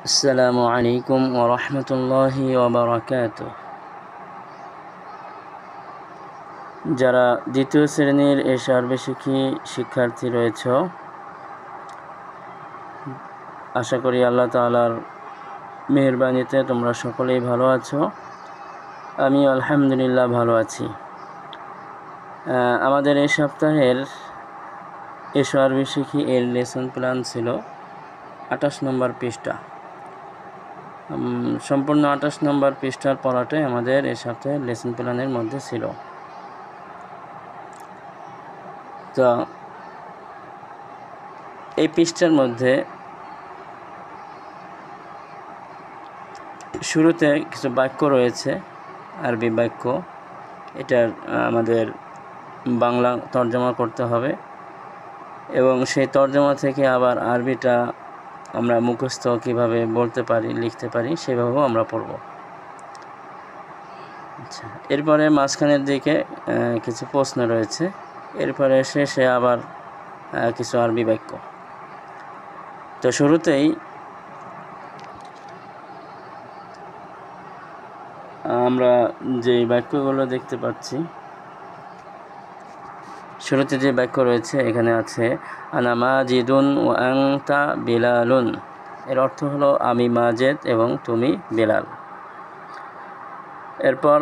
আসসালামু আলাইকুম ওয়া রাহমাতুল্লাহি ওয়া বারাকাতুহু। যারা দ্বিতীয় শ্রেণীর সার্বশিক্ষী শিক্ষার্থী রয়েছ, আশা করি আল্লাহ তাআলার মেহেরবানিতে তোমরা সকলেই ভালো আছো। আমি আলহামদুলিল্লাহ ভালো আছি। আমাদের এই সপ্তাহের সার্বশিক্ষী এর লেসন প্ল্যান ছিল 28 নম্বর পৃষ্ঠা। সম্পূর্ণ 28 নম্বর পৃষ্ঠার পড়াটাই আমাদের এই সপ্তাহের লেসন প্ল্যানের মধ্যে ছিল। তো এই পৃষ্ঠার মধ্যে শুরুতে কিছু বাক্য রয়েছে, আরবি বাক্য। এটার আমাদের বাংলা তর্জমা করতে হবে এবং সেই তর্জমা থেকে আবার আরবিটা আমরা মুখস্থ কীভাবে বলতে পারি, লিখতে পারি, সেভাবেও আমরা পড়ব। আচ্ছা, এরপরে মাঝখানের দিকে কিছু প্রশ্ন রয়েছে, এরপরে শেষে আবার কিছু আরবি বাক্য। তো শুরুতেই আমরা যে বাক্যগুলো দেখতে পাচ্ছি, শুরুতে যে বাক্য রয়েছে এখানে আছে আনা মাজিদুন ওয়া আনতা বিলালুন। এর অর্থ হলো আমি মাজেদ এবং তুমি বেলাল। এরপর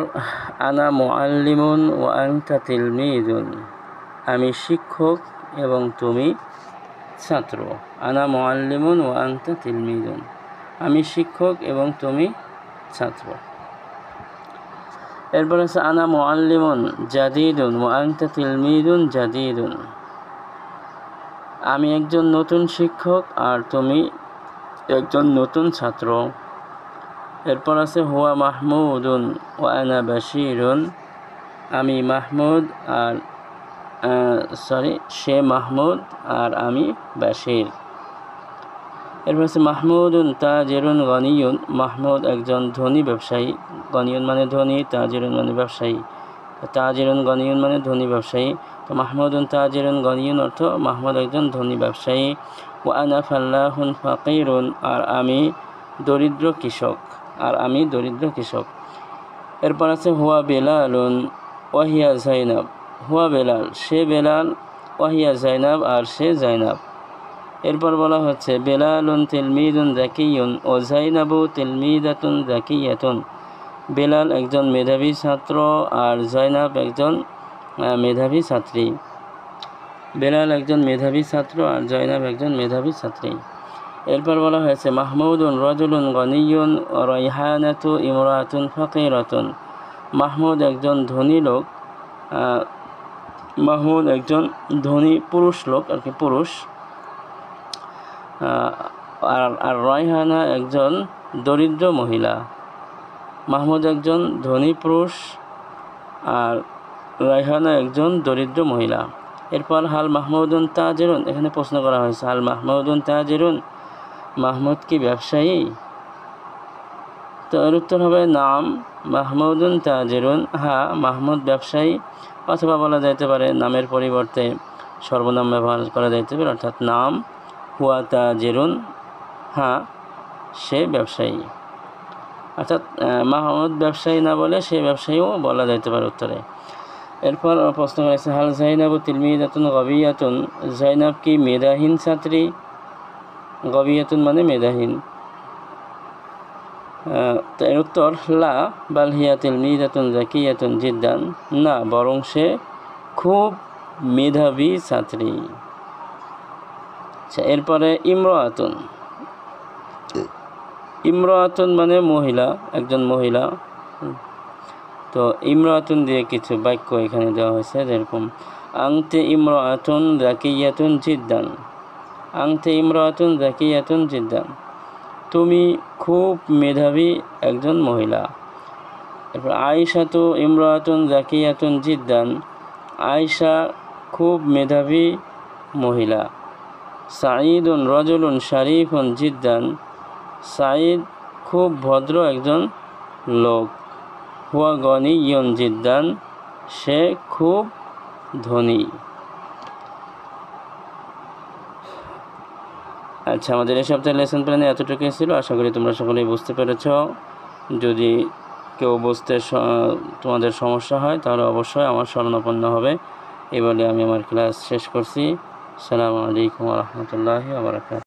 আনা মুআল্লিমুন ওয়া আনতা তিলমিদুন। আমি শিক্ষক এবং তুমি ছাত্র। আনা মুআল্লিমুন ওয়া আনতা তিলমিদুন। আমি শিক্ষক এবং তুমি ছাত্র। এরপর আছে আনা মুআল্লিমুন জাদিদুন ওয়া আনতা তিলমিদুন জাদিদুন। আমি একজন নতুন শিক্ষক আর তুমি একজন নতুন ছাত্র। এরপর আছে হুয়া মাহমুদুন ওয়া আনা বাশিরুন। আমি মাহমুদ আর সে মাহমুদ আর আমি বাশির। এরপর আছে মাহমুদুন তাজিরুন গনিয়ুন। মাহমুদ একজন ধনী ব্যবসায়ী। গনিয়ুন মানে ধনী, তাজিরুন মানে ব্যবসায়ী। তাজিরুন গনিয়ুন মানে ধনী ব্যবসায়ী। তো মাহমুদুন তাজিরুন গনিয়ুন অর্থ মাহমুদ একজন ধনী ব্যবসায়ী। ওয়া আনা ফাল্লাহুন ফাকিরুন। আর আমি দরিদ্র কৃষক। এরপর আছে হুয়া বেলালুন ওয়াহিয়া জাইনাব। হুয়া বেলাল, সে বেলাল, ওয়াহিয়া জাইনাব, আর সে জাইনাব। এরপর বলা হচ্ছে বেলালুন তিলমিদুন যাকিয়ুন ও জাইনাবু তিলমিদাতুন যাকিয়াতুন। বেলাল একজন মেধাবী ছাত্র আর জাইনাব একজন মেধাবী ছাত্রী। বেলাল একজন মেধাবী ছাত্র আর জাইনাব একজন মেধাবী ছাত্রী। এরপর বলা হয়েছে মাহমুদুন রাজুলুন গনিয়ুন ও রাইহানাতু ইমরাতুন ফাকিরাতুন। মাহমুদ একজন ধনী লোক, মাহমুদ একজন ধনী পুরুষ লোক আর কি, পুরুষ। আর রাইহানা একজন দরিদ্র মহিলা। মাহমুদ একজন ধনী পুরুষ আর রাইহানা একজন দরিদ্র মহিলা। এরপর হাল মাহমুদুন তাজিরুন। এখানে প্রশ্ন করা হয়েছে হাল মাহমুদুন তাজিরুন, মাহমুদ কি ব্যবসায়ী? তো এর উত্তর হবে নাম মাহমুদুন তাজিরুন। হ্যাঁ, মাহমুদ ব্যবসায়ী। অথবা বলা যাইতে পারে নামের পরিবর্তে সর্বনাম ব্যবহার করা যাইতে পারে, অর্থাৎ নাম হুয়া তাজিরুন, হ্যাঁ সে ব্যবসায়ী। অর্থাৎ মাহমুদ ব্যবসায়ী না বলে সে ব্যবসায়ীও বলা যাইতে পারে উত্তরে। এরপর প্রশ্ন করেছে হাল জাইনাবু তিলমিদাতুন গবিয়াতুন। জাইনাব কি মেধাহীন ছাত্রী? গবিয়াতুন মানে মেধাহীন। তো এর উত্তর লা বাল হিয়া তিলমিদাতুন যাকিয়াতুন জিদ্দান। না, বরং সে খুব মেধাবী ছাত্রী। আচ্ছা, এরপরে ইমরাতুন। ইমরাতুন মানে মহিলা, একজন মহিলা। তো ইমরাতুন দিয়ে কিছু বাক্য এখানে দেওয়া হয়েছে, যেরকম আনতে ইমরাতুন যাকিয়াতুন জিদ্দান। আনতে ইমরাতুন যাকিয়াতুন জিদ্দান, তুমি খুব মেধাবী একজন মহিলা। এরপর আয়েশা তো ইমরাতুন যাকিয়াতুন জিদ্দান। আয়েশা খুব মেধাবী মহিলা। সাঈদুন রাজুলুন শারিফুন জিদ্দান। সাঈদ খুব ভদ্র একজন লোক। হুয়া গনিয়ুন জিদ্দান, সে খুব ধনী। আচ্ছা, আমাদের এই সপ্তাহের লেসন প্ল্যানে এতটুকুই ছিল। আশা করি তোমরা সকলেই বুঝতে পেরেছ। যদি কেউ বুঝতে তোমাদের সমস্যা হয় তাহলে অবশ্যই আমার শরণাপন্ন হবে। এই বলে আমি আমার ক্লাস শেষ করছি। আসসালামু আলাইকুম ওয়া রাহমাতুল্লাহি ওয়া বারাকাতুহু।